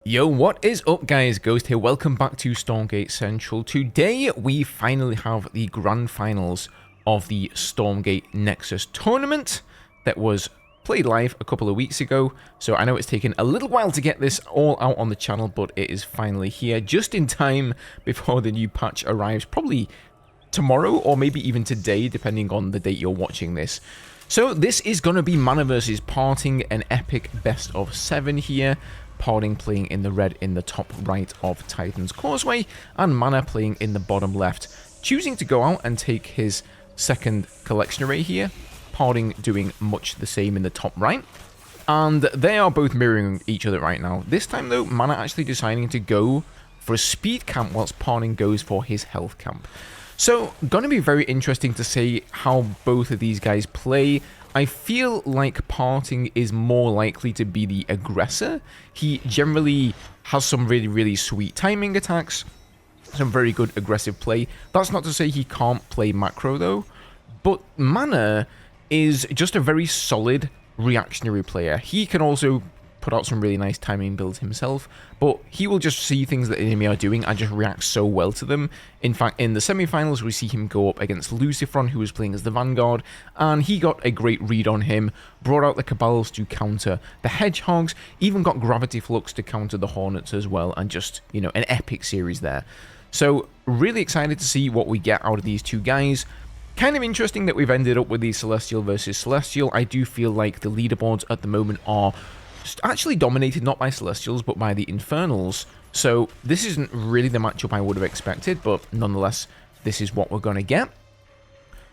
Yo, what is up guys? Ghost here, welcome back to Stormgate Central. Today we finally have the grand finals of the Stormgate Nexus tournament that was played live a couple of weeks ago. So I know it's taken a little while to get this all out on the channel, but it is finally here just in time before the new patch arrives, probably tomorrow or maybe even today, depending on the date you're watching this. So this is going to be MaNa versus PartinG, an epic best of 7 here. PartinG playing in the red in the top right of Titan's Causeway, and MaNa playing in the bottom left, choosing to go out and take his second collection array here. PartinG doing much the same in the top right, and they are both mirroring each other right now. This time though, MaNa actually deciding to go for a speed camp whilst PartinG goes for his health camp. So, going to be very interesting to see how both of these guys play. I feel like PartinG is more likely to be the aggressor. He generally has some really sweet timing attacks, some very good aggressive play. That's not to say he can't play macro though, but MaNa is just a very solid reactionary player. He can also put out some really nice timing builds himself, but he will just see things that the enemy are doing and just react so well to them. In fact, in the semi-finals, we see him go up against Lucifron, who was playing as the Vanguard, and he got a great read on him, brought out the Cabals to counter the Hedgehogs, even got Gravity Flux to counter the Hornets as well, and just, you know, an epic series there. So, really excited to see what we get out of these two guys. Kind of interesting that we've ended up with the Celestial versus Celestial. I do feel like the leaderboards at the moment are actually dominated not by Celestials but by the Infernals, so this isn't really the matchup I would have expected, but nonetheless this is what we're going to get.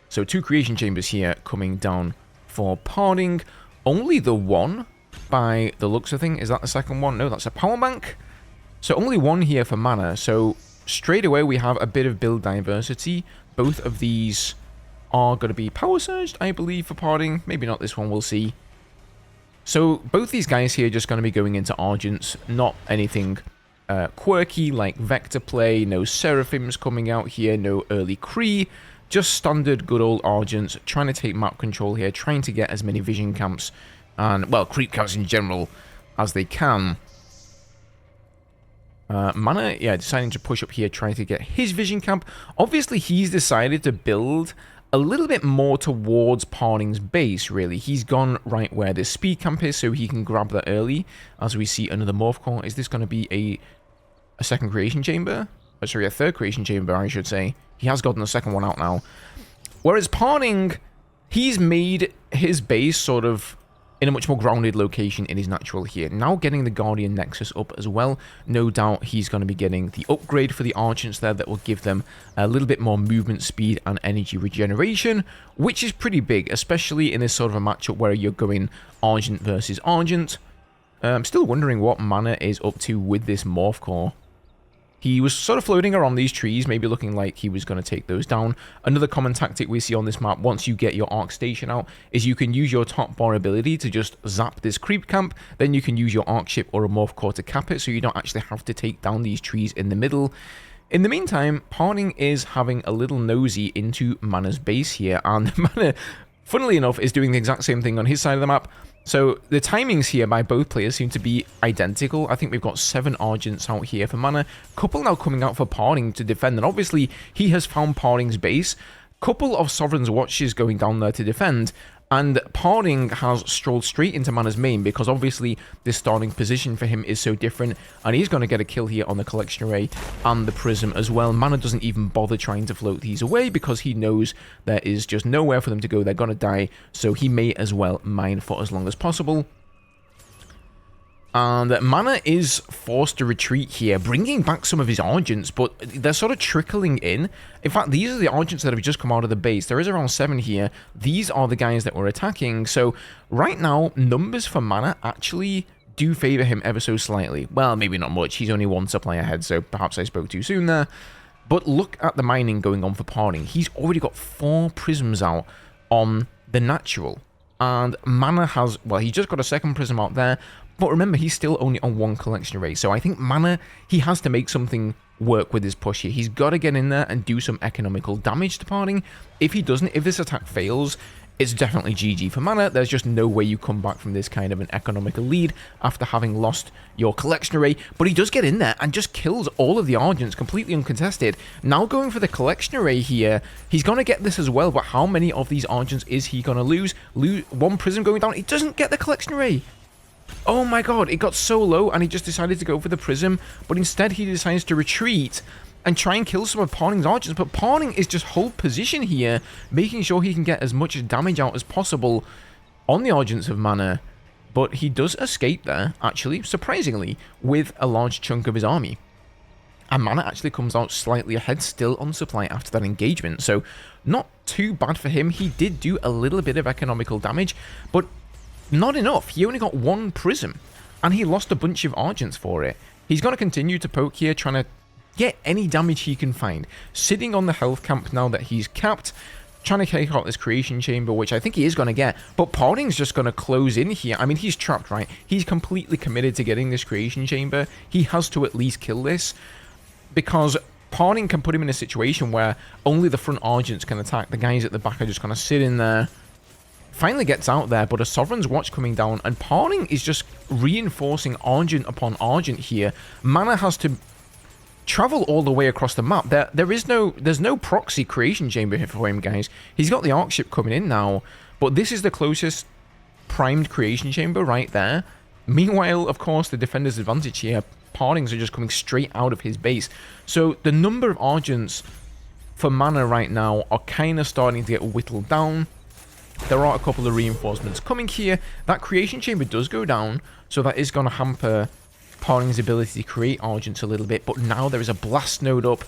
So 2 creation chambers here coming down for PartinG, only the one by the looks of things. Is that the second one? No, that's a power bank. So only one here for MaNa, so straight away we have a bit of build diversity. Both of these are going to be power surged, I believe, for PartinG. Maybe not this one, we'll see. So both these guys here are just going to be going into Argents, not anything quirky like Vector play, no Seraphims coming out here, no early Kree, just standard good old Argents, trying to take map control here, trying to get as many vision camps and, well, creep camps in general as they can. MaNa, yeah, deciding to push up here, trying to get his vision camp. Obviously, he's decided to build a little bit more towards PartinG's base, really. He's gone right where this speed camp is, so he can grab that early. As we see another morph core. Is this going to be a second creation chamber? Oh, sorry, a third creation chamber, I should say. He has gotten the second one out now. Whereas PartinG, he's made his base sort of in a much more grounded location in his natural here. Now getting the Guardian Nexus up as well. No doubt he's going to be getting the upgrade for the Argents there that will give them a little bit more movement speed and energy regeneration, which is pretty big, especially in this sort of a matchup where you're going Argent versus Argent. I'm still wondering what MaNa is up to with this morph core. He was sort of floating around these trees, maybe looking like he was going to take those down. Another common tactic we see on this map, once you get your Arc Station out, is you can use your top bar ability to just zap this creep camp. Then you can use your Arc Ship or a morph core to cap it, so you don't actually have to take down these trees in the middle. In the meantime, PartinG is having a little nosy into MaNa's base here, and MaNa, funnily enough, is doing the exact same thing on his side of the map. So the timings here by both players seem to be identical. I think we've got 7 Argents out here for MaNa. Couple now coming out for PartinG to defend, and obviously he has found PartinG's base. Couple of Sovereign's Watches going down there to defend, and PartinG has strolled straight into MaNa's main because obviously this starting position for him is so different, and he's going to get a kill here on the collection array and the prism as well. MaNa doesn't even bother trying to float these away because he knows there is just nowhere for them to go. They're going to die, so he may as well mine for as long as possible. And MaNa is forced to retreat here, bringing back some of his Argents, but they're sort of trickling in. In fact, these are the Argents that have just come out of the base. There is around 7 here. These are the guys that we're attacking. So right now, numbers for MaNa actually do favor him ever so slightly. Well, maybe not much. He's only 1 supply ahead, so perhaps I spoke too soon there. But look at the mining going on for PartinG. He's already got 4 prisms out on the natural. And MaNa has, well, he just got a second prism out there. But remember, he's still only on 1 collection array. So I think MaNa, he has to make something work with his push here. He's got to get in there and do some economical damage to PartinG. If he doesn't, if this attack fails, it's definitely GG for MaNa. There's just no way you come back from this kind of an economical lead after having lost your collection array. But he does get in there and just kills all of the Argents completely uncontested. Now going for the collection array here, he's going to get this as well, but how many of these Argents is he going to lose? One Prism going down, he doesn't get the collection array. Oh my god, it got so low and he just decided to go for the Prism, but instead he decides to retreat and try and kill some of PartinG's Argents. But PartinG is just hold position here, making sure he can get as much damage out as possible on the Argents of MaNa. But he does escape there, actually, surprisingly, with a large chunk of his army. And MaNa actually comes out slightly ahead, still on supply after that engagement. So, not too bad for him. He did do a little bit of economical damage, but not enough. He only got one Prism, and he lost a bunch of Argents for it. He's going to continue to poke here, trying to get any damage he can find. Sitting on the health camp now that he's capped, trying to take out this creation chamber, which I think he is going to get. But PartinG's just going to close in here. I mean, he's trapped, right? He's completely committed to getting this creation chamber. He has to at least kill this, because PartinG can put him in a situation where only the front Argents can attack. The guys at the back are just going to sit in there. Finally gets out there, but a Sovereign's Watch coming down, and PartinG is just reinforcing Argent upon Argent here. MaNa has to travel all the way across the map. There's no proxy creation chamber here for him, guys. He's got the Arc ship coming in now, but this is the closest primed creation chamber right there. Meanwhile, of course, the defender's advantage here. PartinG's are just coming straight out of his base. So the number of Argents for MaNa right now are kind of starting to get whittled down. There are a couple of reinforcements coming here. That creation chamber does go down, so that is going to hamper PartinG's ability to create Argents a little bit. But now there is a blast node up,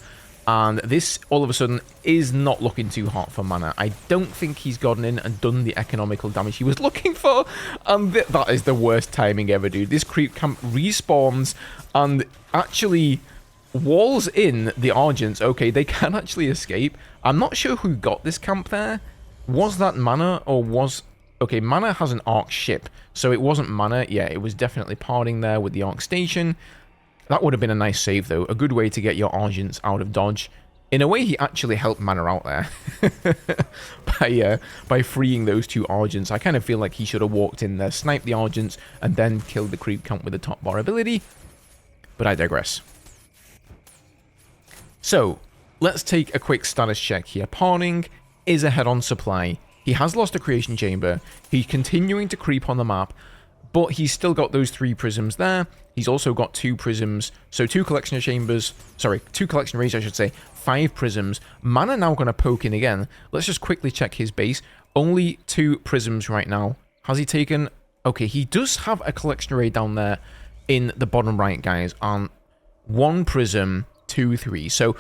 and this all of a sudden is not looking too hot for MaNa. I don't think he's gotten in and done the economical damage he was looking for, and that is the worst timing ever, dude. This creep camp respawns and actually walls in the Argents. Okay, they can actually escape. I'm not sure who got this camp there. Was that MaNa or was... Okay, MaNa has an Arc ship, so it wasn't MaNa. Yeah, it was definitely PartinG there with the Arc station. That would have been a nice save, though. A good way to get your Argents out of dodge. In a way, he actually helped MaNa out there by freeing those two Argents. I kind of feel like he should have walked in there, sniped the Argents, and then killed the creep camp with the top bar ability. But I digress. So, let's take a quick status check here. PartinG is ahead on supply. He has lost a creation chamber. He's continuing to creep on the map, but he's still got those 3 prisms there. He's also got 2 prisms, so 2 collection chambers, sorry, 2 collection arrays, I should say, 5 prisms. MaNa now going to poke in again. Let's just quickly check his base. Only 2 prisms right now. Has he taken... Okay, he does have a collection array down there in the bottom right, guys, on 1 prism, 2, 3. So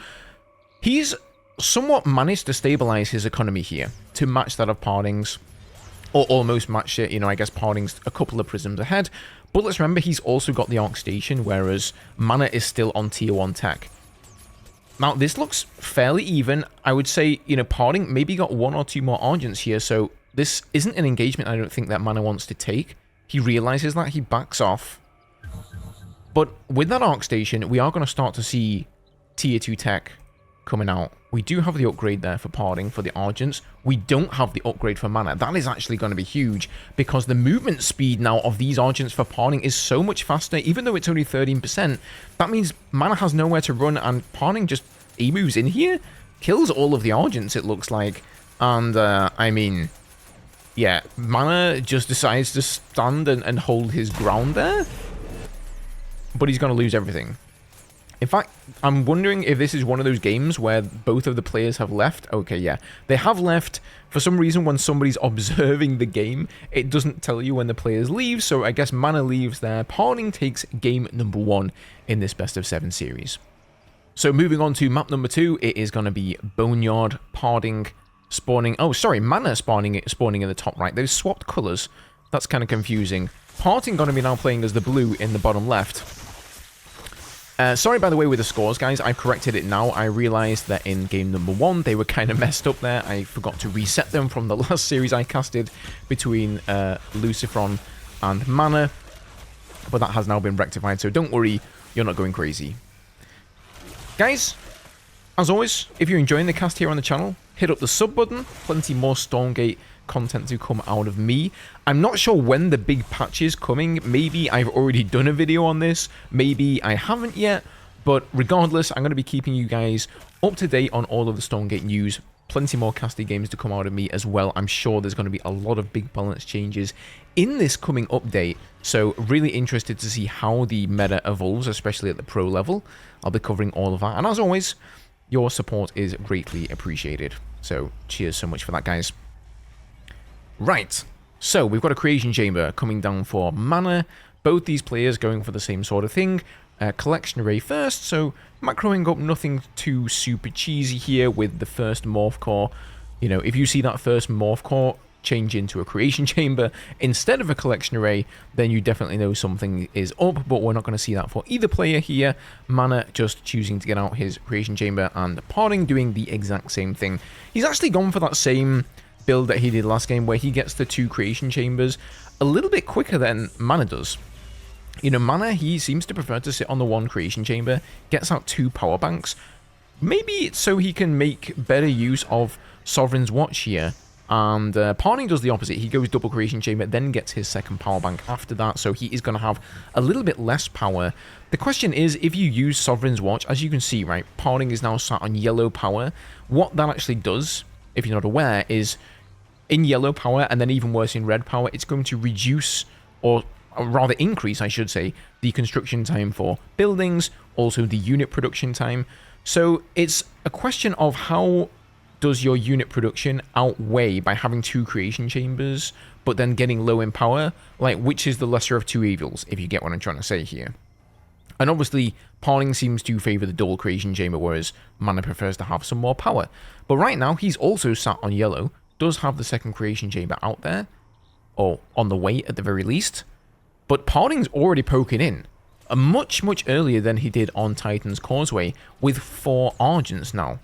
he's somewhat managed to stabilize his economy here to match that of PartinG's, or almost match it. You know, I guess PartinG's a couple of prisms ahead, but let's remember he's also got the Arc station, whereas MaNa is still on tier 1 tech. Now this looks fairly even. I would say, you know, PartinG maybe got 1 or 2 more Argents here, so this isn't an engagement I don't think that MaNa wants to take. He realizes that, he backs off, but with that Arc station we are going to start to see tier 2 tech coming out. We do have the upgrade there for PartinG for the Argents. We don't have the upgrade for MaNa. That is actually going to be huge, because the movement speed now of these Argents for PartinG is so much faster. Even though it's only 13%, that means MaNa has nowhere to run, and PartinG just moves in here, kills all of the Argents, it looks like. And I mean, yeah, MaNa just decides to stand and hold his ground there, but he's going to lose everything. In fact, I'm wondering if this is one of those games where both of the players have left. Okay, yeah. They have left. For some reason, when somebody's observing the game, it doesn't tell you when the players leave, so I guess MaNa leaves there. PartinG takes game number 1 in this best of 7 series. So moving on to map number 2, it is going to be Boneyard, PartinG spawning... Oh, sorry, MaNa spawning in the top right. They've swapped colours. That's kind of confusing. PartinG going to be now playing as the blue in the bottom left. Sorry, by the way, with the scores, guys. I've corrected it now. I realized that in game number 1, they were kind of messed up there. I forgot to reset them from the last series I casted between Lucifron and MaNa. But that has now been rectified, so don't worry, you're not going crazy. Guys, as always, if you're enjoying the cast here on the channel, hit up the sub button. Plenty more Stormgate content to come out of me. I'm not sure when the big patch is coming. Maybe I've already done a video on this. Maybe I haven't yet. But regardless, I'm going to be keeping you guys up to date on all of the Stormgate news. Plenty more casty games to come out of me as well. I'm sure there's going to be a lot of big balance changes in this coming update. So really interested to see how the meta evolves, especially at the pro level. I'll be covering all of that. And as always, your support is greatly appreciated. So cheers so much for that, guys. Right. So we've got a creation chamber coming down for MaNa. Both these players going for the same sort of thing. Collection array first, so macroing up nothing too super cheesy here with the first morph core. You know, if you see that first morph core change into a creation chamber instead of a collection array, then you definitely know something is up, but we're not going to see that for either player here. MaNa just choosing to get out his creation chamber, and PartinG doing the exact same thing. He's actually gone for that same build that he did last game, where he gets the 2 creation chambers a little bit quicker than MaNa does. You know, MaNa, he seems to prefer to sit on the 1 creation chamber, gets out 2 power banks. Maybe it's so he can make better use of Sovereign's Watch here. And PartinG does the opposite. He goes double creation chamber, then gets his 2nd power bank after that. So he is going to have a little bit less power. The question is, if you use Sovereign's Watch, as you can see, right, PartinG is now sat on yellow power. What that actually does, if you're not aware, is in yellow power, and then even worse in red power, it's going to reduce, or rather increase, I should say, the construction time for buildings, also the unit production time. So it's a question of how does your unit production outweigh by having 2 creation chambers, but then getting low in power? Like, which is the lesser of 2 evils, if you get what I'm trying to say here. And obviously, PartinG seems to favour the dual creation chamber, whereas MaNa prefers to have some more power. But right now, he's also sat on yellow, does have the 2nd creation chamber out there, or on the way at the very least. But PartinG's already poking in, much earlier than he did on Titan's Causeway, with 4 Argents now.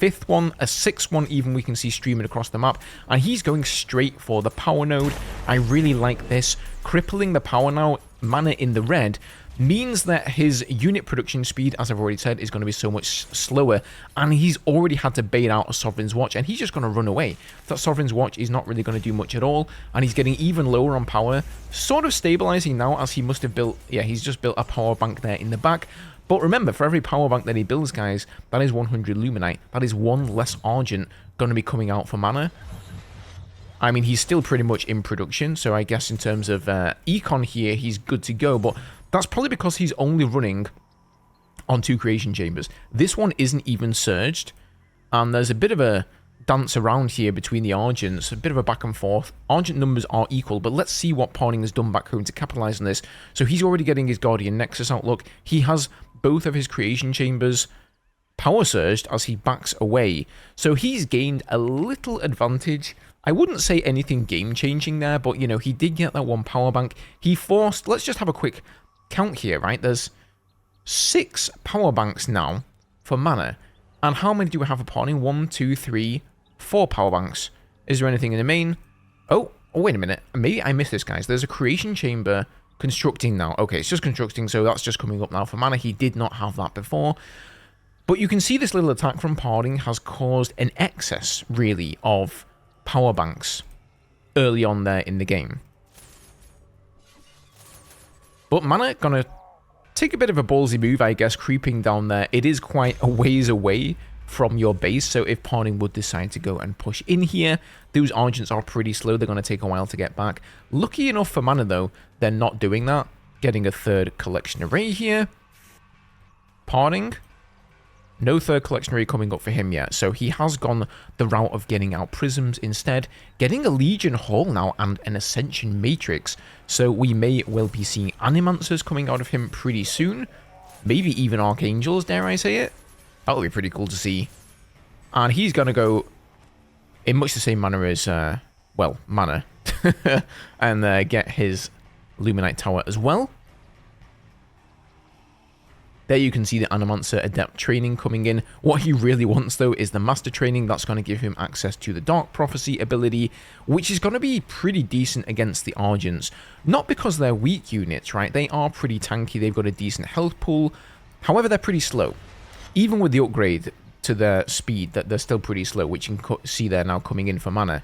5th one, a 6th one even we can see streaming across the map, and he's going straight for the power node. I really like this. Crippling the power now, MaNa in the red, means that his unit production speed, as I've already said, is going to be so much slower, and he's already had to bait out a Sovereign's Watch, and he's just going to run away. That Sovereign's Watch is not really going to do much at all, and he's getting even lower on power, sort of stabilizing now, as he must have built, yeah, he's just built a power bank there in the back. But remember, for every power bank that he builds, guys, that is 100 Luminite. That is 1 less Argent going to be coming out for MaNa. I mean, he's still pretty much in production, so I guess in terms of econ here, he's good to go, but that's probably because he's only running on 2 creation chambers. This one isn't even surged, and there's a bit of a dance around here between the Argents, a bit of a back and forth. Argent numbers are equal, but let's see what PartinG has done back home to capitalize on this. So he's already getting his Guardian Nexus outlook. He has both of his creation chambers power surged as he backs away. So he's gained a little advantage. I wouldn't say anything game-changing there, but, you know, he did get that 1 power bank. He forced, let's just have a quick count here, right? There's 6 power banks now for MaNa. And how many do we have for PartinG? 1, 2, 3, 4 power banks. Is there anything in the main? Oh, wait a minute. Maybe I missed this, guys. There's a creation chamber constructing now. Okay, it's just constructing, so that's just coming up now for MaNa. He did not have that before. But you can see this little attack from PartinG has caused an excess, really, of power banks early on there in the game. But MaNa gonna take a bit of a ballsy move, I guess, creeping down there. It is quite a ways away from your base, so if PartinG would decide to go and push in here, those Argents are pretty slow. They're going to take a while to get back. Lucky enough for MaNa, though, they're not doing that. Getting a 3rd collection array here. PartinG, no 3rd collection array coming up for him yet, so he has gone the route of getting out Prisms instead. Getting a Legion Hall now and an Ascension Matrix, so we may well be seeing Animancers coming out of him pretty soon. Maybe even Archangels, dare I say it. That would be pretty cool to see. And he's going to go in much the same manner as, well, MaNa. And get his Luminite Tower as well. There you can see the Animancer Adept training coming in. What he really wants, though, is the Master training. That's going to give him access to the Dark Prophecy ability, which is going to be pretty decent against the Argents. Not because they're weak units, right? They are pretty tanky. They've got a decent health pool. However, they're pretty slow. Even with the upgrade to their speed, that they're still pretty slow, which you can see there now coming in for MaNa.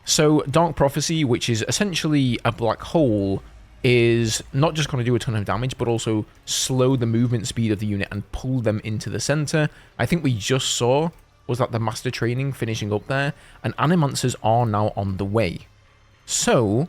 So Dark Prophecy, which is essentially a black hole, is not just going to do a ton of damage, but also slow the movement speed of the unit and pull them into the center. I think we just saw was that the Master Training finishing up there, and Animancers are now on the way. So,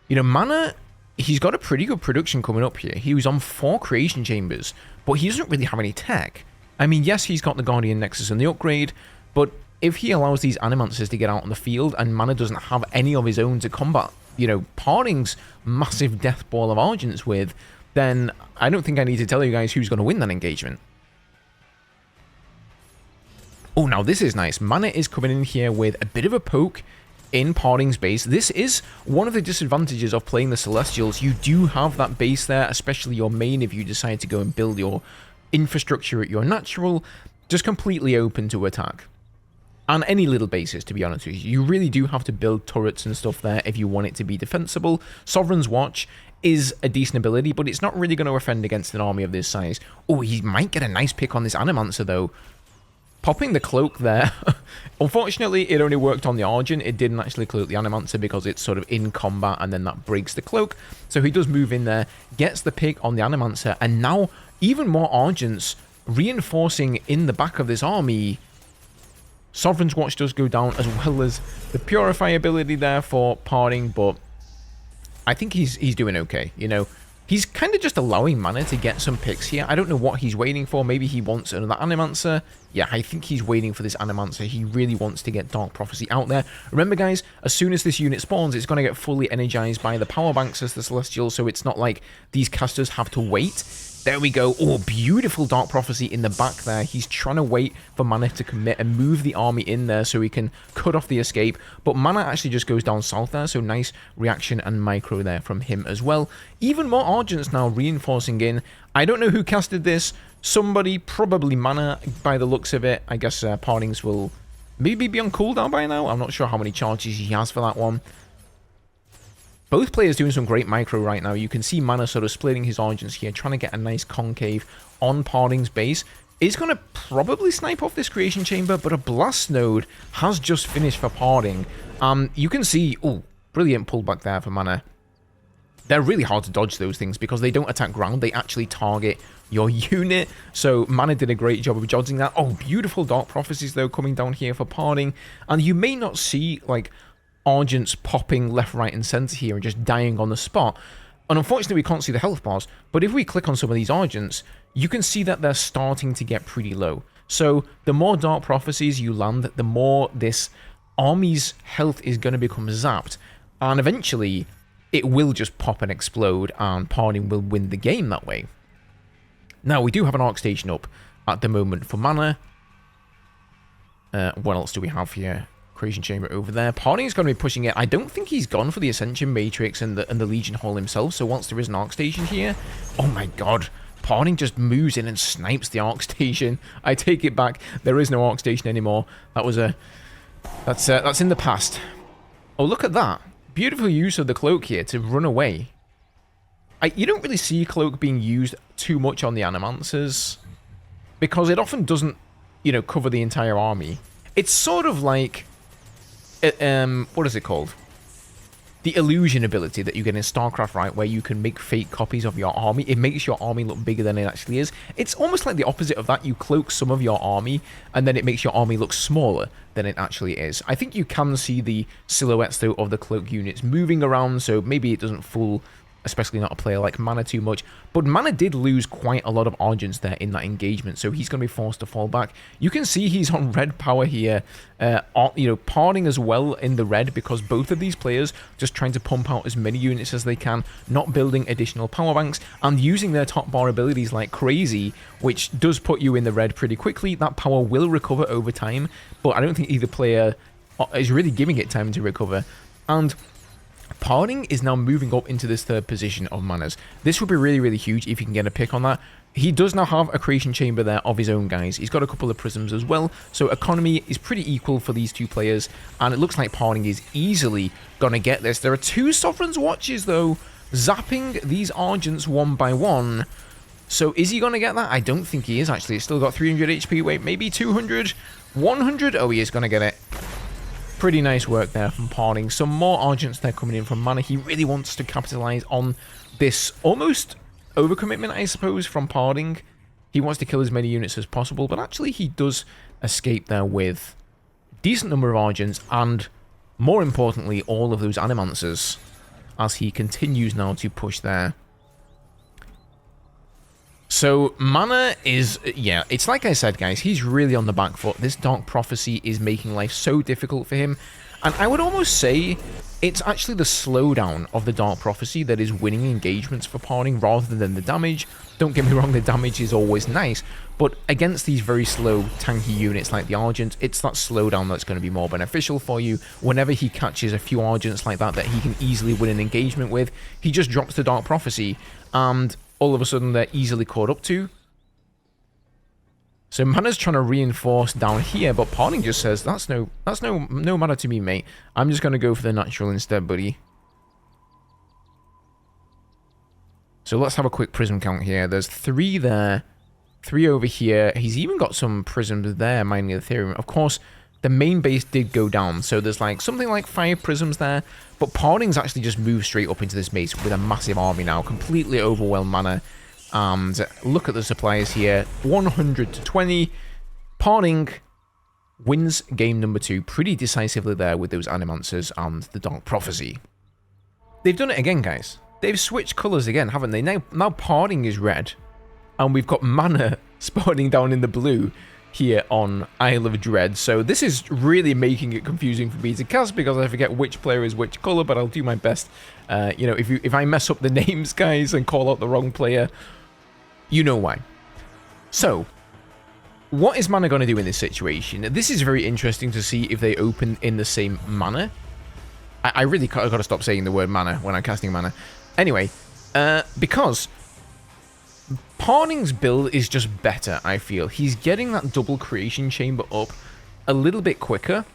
you know, MaNa, he's got a pretty good production coming up here. He was on 4 Creation Chambers, but he doesn't really have any tech. I mean, yes, he's got the Guardian Nexus and the upgrade, but if he allows these Animancers to get out on the field and MaNa doesn't have any of his own to combat, you know, PartinG's massive death ball of Argents with, then I don't think I need to tell you guys who's going to win that engagement. Oh, now this is nice. MaNa is coming in here with a bit of a poke in PartinG's base. This is one of the disadvantages of playing the Celestials. You do have that base there, especially your main, if you decide to go and build your infrastructure at your natural, just completely open to attack. And any little bases, to be honest with you. You really do have to build turrets and stuff there if you want it to be defensible. Sovereign's Watch is a decent ability, but it's not really going to offend against an army of this size. Oh, he might get a nice pick on this Animancer, though. Popping the cloak there. Unfortunately, it only worked on the Argent. It didn't actually cloak the Animancer because it's sort of in combat and then that breaks the cloak. So he does move in there, gets the pick on the Animancer, and now even more Argents reinforcing in the back of this army. Sovereign's Watch does go down, as well as the Purify ability there for PartinG, but I think he's doing okay, you know. He's kind of just allowing MaNa to get some picks here. I don't know what he's waiting for. Maybe he wants another Animancer. Yeah, I think he's waiting for this Animancer. He really wants to get Dark Prophecy out there. Remember, guys, as soon as this unit spawns, it's going to get fully energized by the power banks as the Celestial, so it's not like these casters have to wait. There we go. Oh, beautiful Dark Prophecy in the back there. He's trying to wait for MaNa to commit and move the army in there so he can cut off the escape. But MaNa actually just goes down south there, so nice reaction and micro there from him as well. Even more Argents now reinforcing in. I don't know who casted this. Somebody, probably MaNa by the looks of it. I guess PartinG's will maybe be on cooldown by now. I'm not sure how many charges he has for that one. Both players doing some great micro right now. You can see MaNa sort of splitting his Argents here, trying to get a nice concave on PartinG's base. Is going to probably snipe off this Creation Chamber, but a Blast Node has just finished for PartinG. You can see, oh, brilliant pullback there for MaNa. They're really hard to dodge those things because they don't attack ground. They actually target your unit. So MaNa did a great job of dodging that. Oh, beautiful Dark Prophecies, though, coming down here for PartinG. And you may not see, like, Argents popping left, right, and center here and just dying on the spot. And unfortunately, we can't see the health bars. But if we click on some of these Argents, you can see that they're starting to get pretty low. So the more Dark Prophecies you land, the more this army's health is going to become zapped. And eventually, it will just pop and explode, and PartinG will win the game that way. Now, we do have an Arc Station up at the moment for MaNa. What else do we have here? Creation Chamber over there. PartinG is going to be pushing it. I don't think he's gone for the Ascension Matrix and the Legion Hall himself, so once there is an Arc Station here... Oh my god. PartinG just moves in and snipes the Arc Station. I take it back. There is no Arc Station anymore. That was a... That's in the past. Oh, look at that. Beautiful use of the Cloak here to run away. You don't really see Cloak being used too much on the Animancers, because it often doesn't, you know, cover the entire army. It's sort of like... what is it called? The illusion ability that you get in StarCraft, right? Where you can make fake copies of your army. It makes your army look bigger than it actually is. It's almost like the opposite of that. You cloak some of your army, and then it makes your army look smaller than it actually is. I think you can see the silhouettes, though, of the cloak units moving around, so maybe it doesn't fool, especially not a player like MaNa, too much. But MaNa did lose quite a lot of Argents there in that engagement, so he's going to be forced to fall back. You can see he's on red power here, you know, PartinG as well in the red, because both of these players just trying to pump out as many units as they can, not building additional power banks, and using their top bar abilities like crazy, which does put you in the red pretty quickly. That power will recover over time, but I don't think either player is really giving it time to recover. And PartinG is now moving up into this third position of MaNa's. This would be really, really huge if you can get a pick on that. He does now have a Creation Chamber there of his own, guys. He's got a couple of Prisms as well, so economy is pretty equal for these two players, and it looks like PartinG is easily going to get this. There are 2 Sovereign's Watches, though, zapping these Argents one by one. So is he going to get that? I don't think he is, actually. He's still got 300 HP. Wait, maybe 200? 100? Oh, he is going to get it. Pretty nice work there from PartinG. Some more Argents there coming in from MaNa. He really wants to capitalize on this almost overcommitment, I suppose, from PartinG. He wants to kill as many units as possible, but actually he does escape there with a decent number of Argents and, more importantly, all of those Animancers as he continues now to push there. So, MaNa is, yeah, it's like I said, guys, he's really on the back foot. This Dark Prophecy is making life so difficult for him. And I would almost say it's actually the slowdown of the Dark Prophecy that is winning engagements for PartinG rather than the damage. Don't get me wrong, the damage is always nice, but against these very slow, tanky units like the Argent, it's that slowdown that's going to be more beneficial for you. Whenever he catches a few Argents like that he can easily win an engagement with, he just drops the Dark Prophecy, and all of a sudden they're easily caught up to. So MaNa's trying to reinforce down here, but PartinG just says, that's no matter to me, mate. I'm just going to go for the natural instead, buddy. So let's have a quick prism count here. There's 3 there, 3 over here. He's even got some prisms there mining Ethereum. Of course, the main base did go down, so there's like something like 5 prisms there, but PartinG's actually just moved straight up into this base with a massive army now, completely overwhelmed MaNa. And look at the suppliers here, 100 to 20. PartinG wins game number 2 pretty decisively there with those Animancers and the Dark Prophecy. They've done it again, guys. They've switched colours again, haven't they? Now PartinG is red, and we've got MaNa spawning down in the blue here on Isle of Dread. So this is really making it confusing for me to cast because I forget which player is which colour, but I'll do my best. You know, if I mess up the names, guys, and call out the wrong player, you know why. So, what is MaNa going to do in this situation? This is very interesting to see if they open in the same manner. I really got to stop saying the word MaNa when I'm casting MaNa. Anyway, because PartinG's build is just better, I feel. He's getting that double creation chamber up a little bit quicker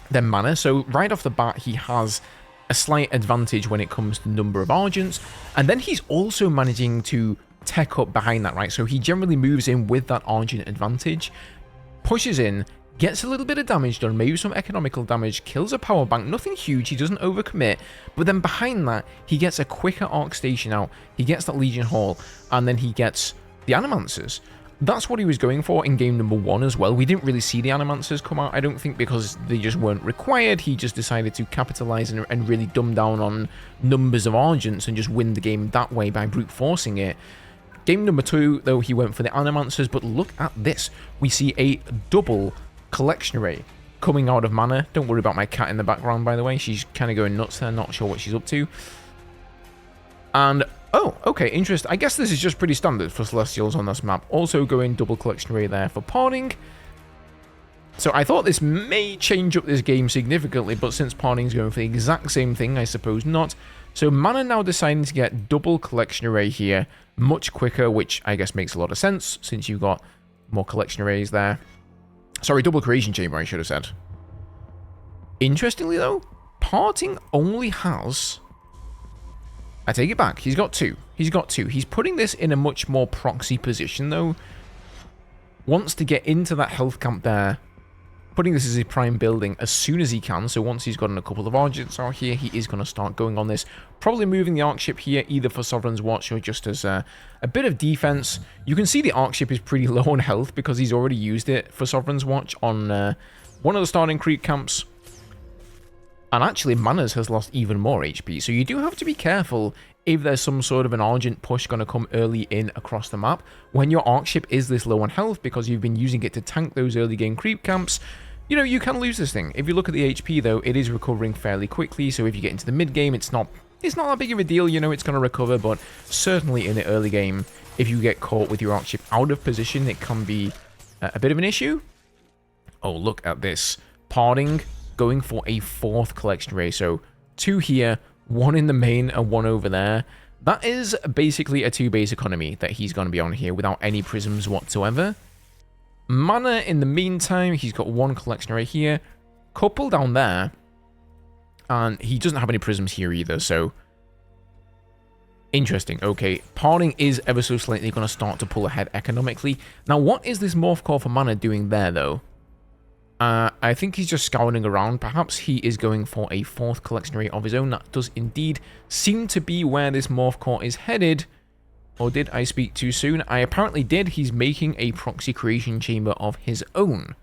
than MaNa. So right off the bat, he has a slight advantage when it comes to number of Argents. And then he's also managing to tech up behind that, right? So he generally moves in with that Argent advantage, pushes in, gets a little bit of damage done, maybe some economical damage, kills a power bank, nothing huge, he doesn't overcommit, but then behind that, he gets a quicker Arc Station out, he gets that Legion Hall, and then he gets the Animancers. That's what he was going for in game number 1 as well. We didn't really see the Animancers come out, I don't think, because they just weren't required. He just decided to capitalize and really dumb down on numbers of Argents and just win the game that way by brute forcing it. Game number 2, though, he went for the Animancers, but look at this. We see a double collection array coming out of MaNa. Don't worry about my cat in the background, by the way. She's kind of going nuts there, not sure what she's up to. And, oh, okay, interesting. I guess this is just pretty standard for Celestials on this map. Also going double collection array there for PartinG. So I thought this may change up this game significantly, but since PartinG's going for the exact same thing, I suppose not. So MaNa now deciding to get double collection array here much quicker, which I guess makes a lot of sense since you've got more collection arrays there. Sorry, double creation chamber, I should have said. Interestingly, though, PartinG only has... I take it back. He's got 2. He's got 2. He's putting this in a much more proxy position, though. Wants to get into that health camp there. Putting this as his prime building as soon as he can. So once he's gotten a couple of Argents out here, he is going to start going on this. Probably moving the Arc Ship here, either for Sovereign's Watch or just as a bit of defense. You can see the Arc Ship is pretty low on health because he's already used it for Sovereign's Watch on one of the starting creep camps. And actually, MaNa's has lost even more HP. So you do have to be careful if there's some sort of an Argent push going to come early in across the map. When your Arc Ship is this low on health because you've been using it to tank those early game creep camps, you know, you can lose this thing. If you look at the HP, though, it is recovering fairly quickly. So if you get into the mid game, it's not that big of a deal. You know, it's going to recover. But certainly in the early game, if you get caught with your Arc Ship out of position, it can be a bit of an issue. Oh, look at this. PartinG going for a 4th collection array. So 2 here, 1 in the main and 1 over there. That is basically a 2-base economy that he's going to be on here without any prisms whatsoever. MaNa, in the meantime, he's got 1 collection array here, couple down there, and he doesn't have any prisms here either, so interesting. Okay, PartinG is ever so slightly going to start to pull ahead economically. Now, what is this Morph Core for MaNa doing there, though? I think he's just scouring around. Perhaps he is going for a 4th collection array of his own. That does indeed seem to be where this Morph Core is headed. Or did I speak too soon? I apparently did. He's making a proxy creation chamber of his own.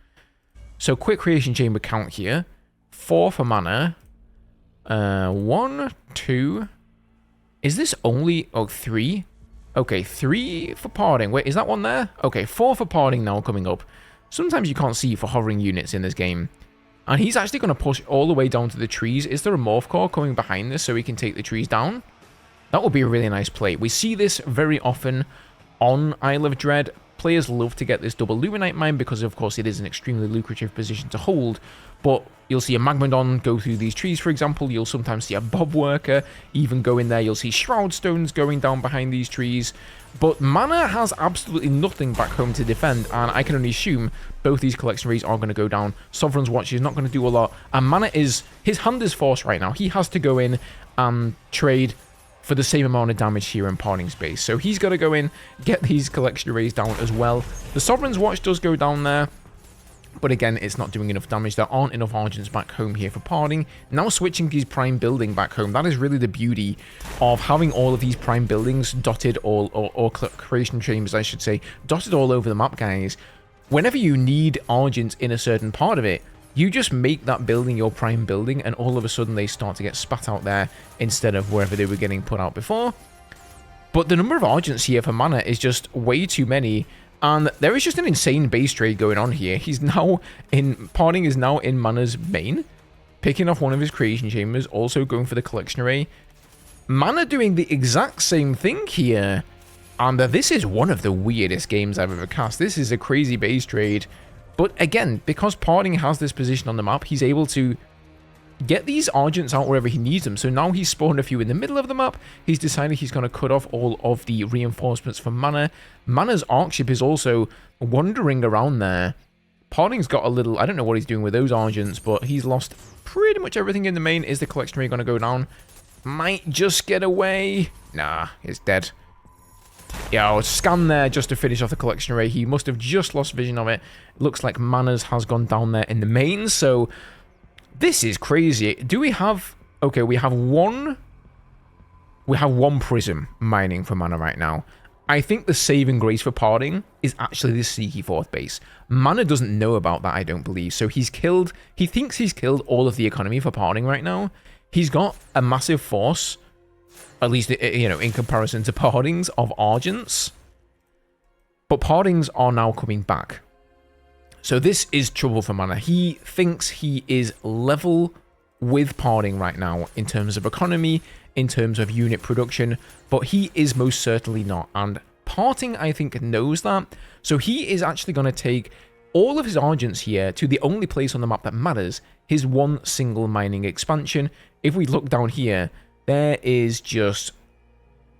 So quick creation chamber count here. 4 for MaNa. 1, 2. Is this only... Oh, 3? Okay, 3 for PartinG. Wait, is that one there? Okay, 4 for PartinG now coming up. Sometimes you can't see for hovering units in this game. And he's actually going to push all the way down to the trees. Is there a Morph Core coming behind this so he can take the trees down? That would be a really nice play. We see this very often on Isle of Dread. Players love to get this double Luminite mine because, of course, it is an extremely lucrative position to hold. But you'll see a Magmadon go through these trees, for example. You'll sometimes see a Bob Worker even go in there. You'll see Shroud Stones going down behind these trees. But MaNa has absolutely nothing back home to defend, and I can only assume both these collection arrays are going to go down. Sovereign's Watch is not going to do a lot, and MaNa is... His hand is forced right now. He has to go in and trade for the same amount of damage here in PartinG's base. So he's got to go in, get these collection arrays down as well. The Sovereign's Watch does go down there, but again, it's not doing enough damage. There aren't enough Argents back home here for PartinG. Now switching his prime building back home. That is really the beauty of having all of these prime buildings dotted or creation chambers, I should say, dotted all over the map, guys. Whenever you need Argents in a certain part of it, you just make that building your prime building, and all of a sudden they start to get spat out there instead of wherever they were getting put out before. But the number of Argents here for MaNa is just way too many, and there is just an insane base trade going on here. He's now in... PartinG is now in MaNa's main, picking off one of his creation chambers, also going for the collection array. MaNa doing the exact same thing here, and this is one of the weirdest games I've ever cast. This is a crazy base trade. But again, because PartinG has this position on the map, he's able to get these Argents out wherever he needs them. So now he's spawned a few in the middle of the map. He's decided he's going to cut off all of the reinforcements from MaNa. MaNa's Arcship is also wandering around there. PartinG's got a little... I don't know what he's doing with those Argents, but he's lost pretty much everything in the main. Is the collection array going to go down? Might just get away. Nah, it's dead. Yeah, scan there just to finish off the collection array. He must have just lost vision of it. Looks like MaNa's has gone down there in the main, so this is crazy. Do we have... Okay, we have one prism mining for MaNa right now. I think the saving grace for PartinG is actually the sneaky 4th base. MaNa doesn't know about that, I don't believe. So he thinks he's killed all of the economy for PartinG right now. He's got a massive force, at least, you know, in comparison to PartinG's, of Argents. But PartinG's are now coming back. So this is trouble for MaNa. He thinks he is level with PartinG right now in terms of economy, in terms of unit production, but he is most certainly not. And PartinG, I think, knows that. So he is actually going to take all of his Argents here to the only place on the map that matters, his one single mining expansion. If we look down here, there is just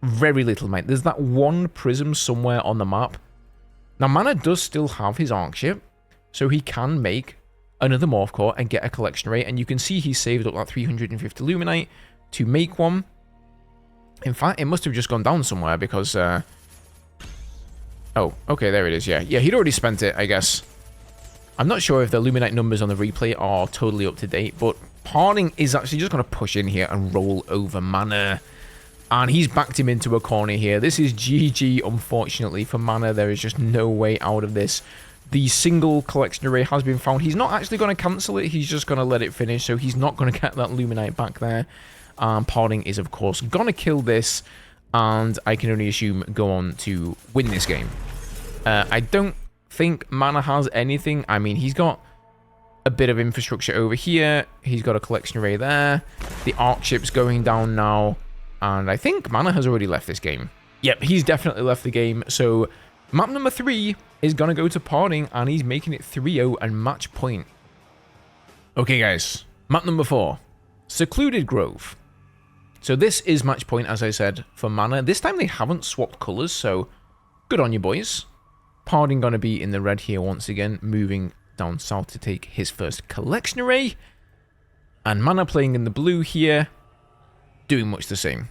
very little mine. There's that one prism somewhere on the map. Now, MaNa does still have his Arcship, so he can make another Morph Core and get a collection array. And you can see he saved up that 350 Luminite to make one. In fact, it must have just gone down somewhere because... Oh, okay, there it is, yeah. Yeah, he'd already spent it, I guess. I'm not sure if the Luminite numbers on the replay are totally up to date, but PartinG is actually just going to push in here and roll over MaNa. And he's backed him into a corner here. This is GG, unfortunately, for MaNa. There is just no way out of this. The single collection array has been found. He's not actually going to cancel it. He's just going to let it finish, so he's not going to get that Luminite back there. PartinG is, of course, going to kill this, and I can only assume go on to win this game. I don't think MaNa has anything. I mean, he's got a bit of infrastructure over here. He's got a collection array there. The Arcship's going down now, and I think MaNa has already left this game. Yep, he's definitely left the game, so map number 3 is going to go to PartinG, and he's making it 3-0 and match point. Okay, guys. Map number 4. Secluded Grove. So this is match point, as I said, for MaNa. This time they haven't swapped colours, so good on you, boys. PartinG going to be in the red here once again, moving down south to take his first collection array. And MaNa playing in the blue here, doing much the same.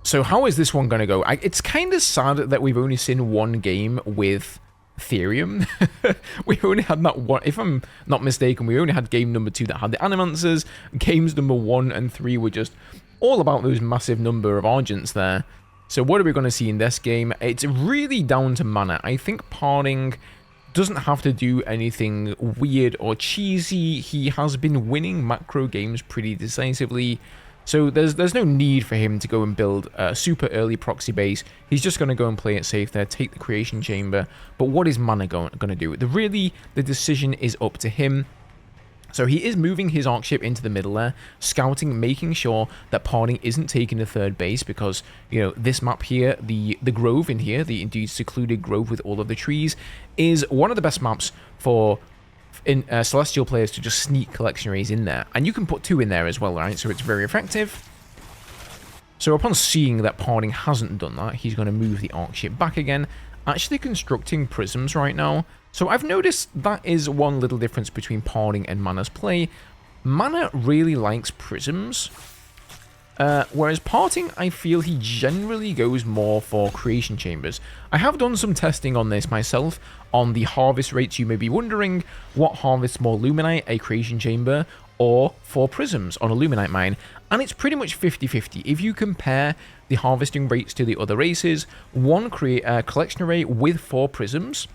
So how is this one going to go? It's kind of sad that we've only seen one game with Therium. We only had that one, if I'm not mistaken, we only had game number 2 that had the Animancers. Games number 1 and 3 were just all about those massive number of Argents there. So what are we going to see in this game? It's really down to MaNa. I think PartinG doesn't have to do anything weird or cheesy. He has been winning macro games pretty decisively. So there's no need for him to go and build a super early proxy base. He's just going to go and play it safe there, take the creation chamber. But what is MaNa going to do? The decision is up to him. So he is moving his arc ship into the middle there, scouting, making sure that PartinG isn't taking the third base because, you know, this map here, the grove in here, the indeed secluded grove with all of the trees, is one of the best maps for Celestial players to just sneak collection rays in there. And you can put 2 in there as well, right? So it's very effective. So upon seeing that PartinG hasn't done that, he's going to move the arc ship back again, actually constructing prisms right now. So I've noticed that is one little difference between PartinG and MaNa's play. MaNa really likes prisms, whereas PartinG, I feel he generally goes more for creation chambers. I have done some testing on this myself, on the harvest rates. You may be wondering what harvests more Luminite, a creation chamber, or 4 prisms on a Luminite mine, and it's pretty much 50-50. If you compare the harvesting rates to the other races, one collection array with 4 prisms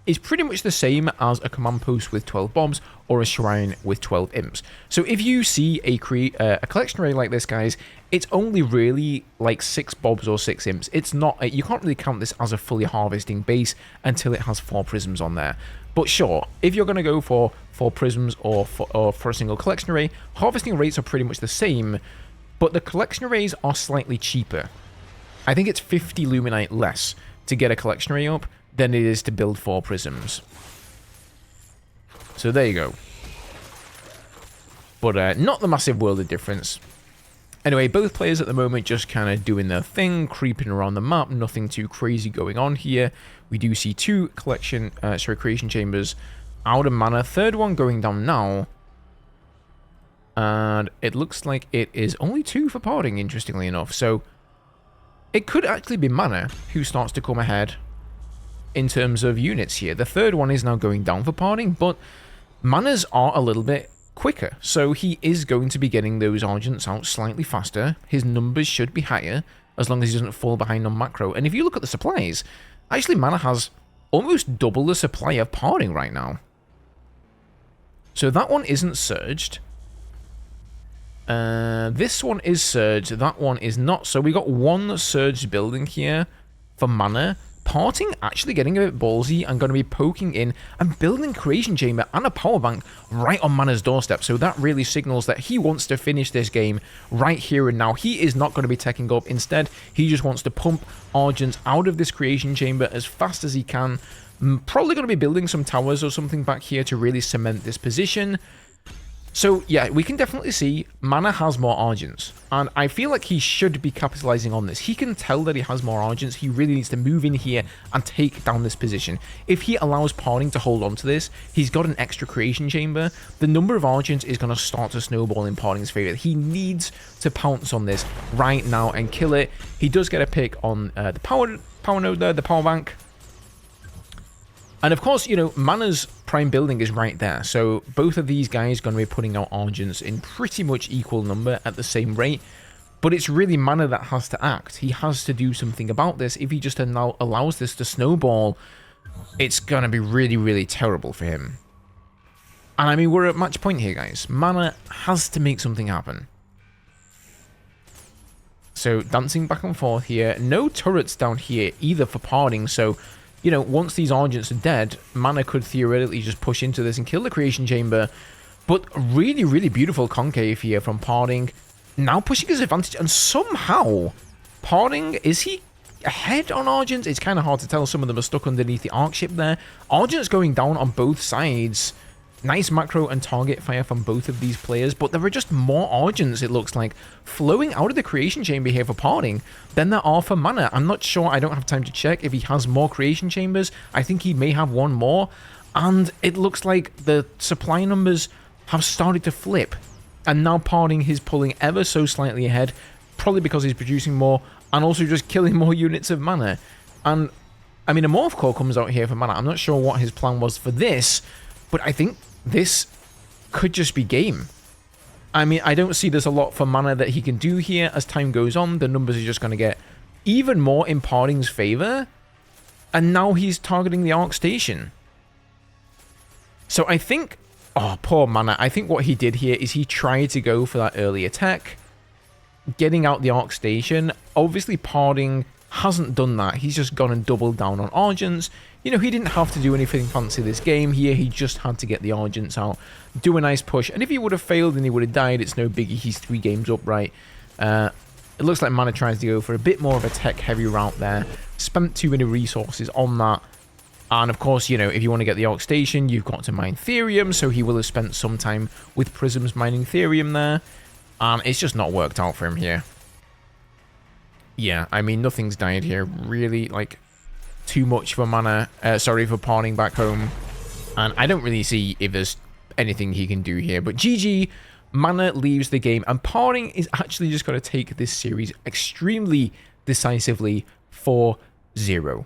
is pretty much the same as a command post with 12 bombs or a shrine with 12 imps. So if you see a collection array like this, guys, it's only really like 6 bobs or 6 imps. It's not, you can't really count this as a fully harvesting base until it has 4 prisms on there. But sure, if you're going to go for 4 prisms or for a single collection array, harvesting rates are pretty much the same, but the collection arrays are slightly cheaper. I think it's 50 Luminite less to get a collection array up than it is to build 4 prisms. So there you go. But not the massive world of difference. Anyway, both players at the moment just kind of doing their thing, creeping around the map, nothing too crazy going on here. We do see 2 creation chambers out of MaNa, third one going down now. And it looks like it is only 2 for PartinG, interestingly enough. So it could actually be MaNa who starts to come ahead in terms of units here. The third one is now going down for PartinG, but MaNa's are a little bit quicker, so he is going to be getting those Argents out slightly faster. His numbers should be higher, as long as he doesn't fall behind on macro. And if you look at the supplies, actually MaNa has almost double the supply of PartinG right now. So that one isn't surged. This one is surged, that one is not. So we got 1 surged building here for MaNa. PartinG actually getting a bit ballsy and going to be poking in and building a creation chamber and a power bank right on MaNa's doorstep. So that really signals that he wants to finish this game right here and now. He is not going to be teching up. Instead, he just wants to pump Argent out of this creation chamber as fast as he can. Probably going to be building some towers or something back here to really cement this position. So, yeah, we can definitely see MaNa has more Argents, and I feel like he should be capitalizing on this. He can tell that he has more Argents. He really needs to move in here and take down this position. If he allows PartinG to hold on to this, he's got an extra creation chamber. The number of Argents is going to start to snowball in PartinG's favor. He needs to pounce on this right now and kill it. He does get a pick on the power node there, the power bank. And of course, you know, MaNa's prime building is right there. So both of these guys are going to be putting out Argents in pretty much equal number at the same rate. But it's really MaNa that has to act. He has to do something about this. If he just now allows this to snowball, it's going to be really, really terrible for him. And I mean, we're at match point here, guys. MaNa has to make something happen. So dancing back and forth here. No turrets down here either for PartinG. So, you know, once these Argents are dead, MaNa could theoretically just push into this and kill the creation chamber. But really, really beautiful concave here from PartinG. Now pushing his advantage, and somehow PartinG, is he ahead on Argents? It's kind of hard to tell. Some of them are stuck underneath the arc ship there. Argents going down on both sides. Nice macro and target fire from both of these players, but there are just more Argents, it looks like, flowing out of the creation chamber here for PartinG than there are for MaNa. I'm not sure, I don't have time to check if he has more creation chambers. I think he may have one more, and it looks like the supply numbers have started to flip, and now PartinG is pulling ever so slightly ahead, probably because he's producing more, and also just killing more units of MaNa. And I mean, a Morph Core comes out here for MaNa. I'm not sure what his plan was for this, but I think this could just be game. I mean, I don't see there's a lot for MaNa that he can do here. As time goes on, the numbers are just going to get even more in PartinG's favor. And now he's targeting the Arc Station. So I think... Oh, poor MaNa. I think what he did here is he tried to go for that early attack, getting out the Arc Station. Obviously, PartinG hasn't done that. He's just gone and doubled down on Argents. You know, he didn't have to do anything fancy this game here. He just had to get the Argents out, do a nice push. And if he would have failed and he would have died, it's no biggie. He's 3 games up, right? It looks like MaNa tries to go for a bit more of a tech-heavy route there. Spent too many resources on that. And of course, you know, if you want to get the Arc Station, you've got to mine Therium. So he will have spent some time with Prisms mining Therium there. And it's just not worked out for him here. Yeah, I mean, nothing's died here. Really, like, too much for MaNa. Sorry, for PartinG back home. And I don't really see if there's anything he can do here. But GG, MaNa leaves the game. And PartinG is actually just going to take this series extremely decisively 4-0.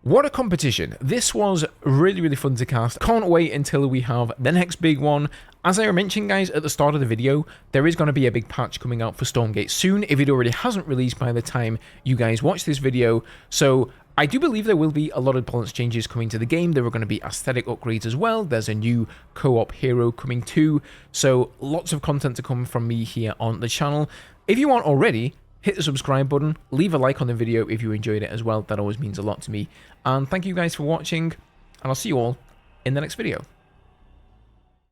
What a competition. This was really, really fun to cast. Can't wait until we have the next big one. As I mentioned, guys, at the start of the video, there is going to be a big patch coming out for Stormgate soon, if it already hasn't released by the time you guys watch this video. So I do believe there will be a lot of balance changes coming to the game. There are going to be aesthetic upgrades as well. There's a new co-op hero coming too. So lots of content to come from me here on the channel. If you aren't already, hit the subscribe button, leave a like on the video if you enjoyed it as well. That always means a lot to me. And thank you guys for watching, and I'll see you all in the next video.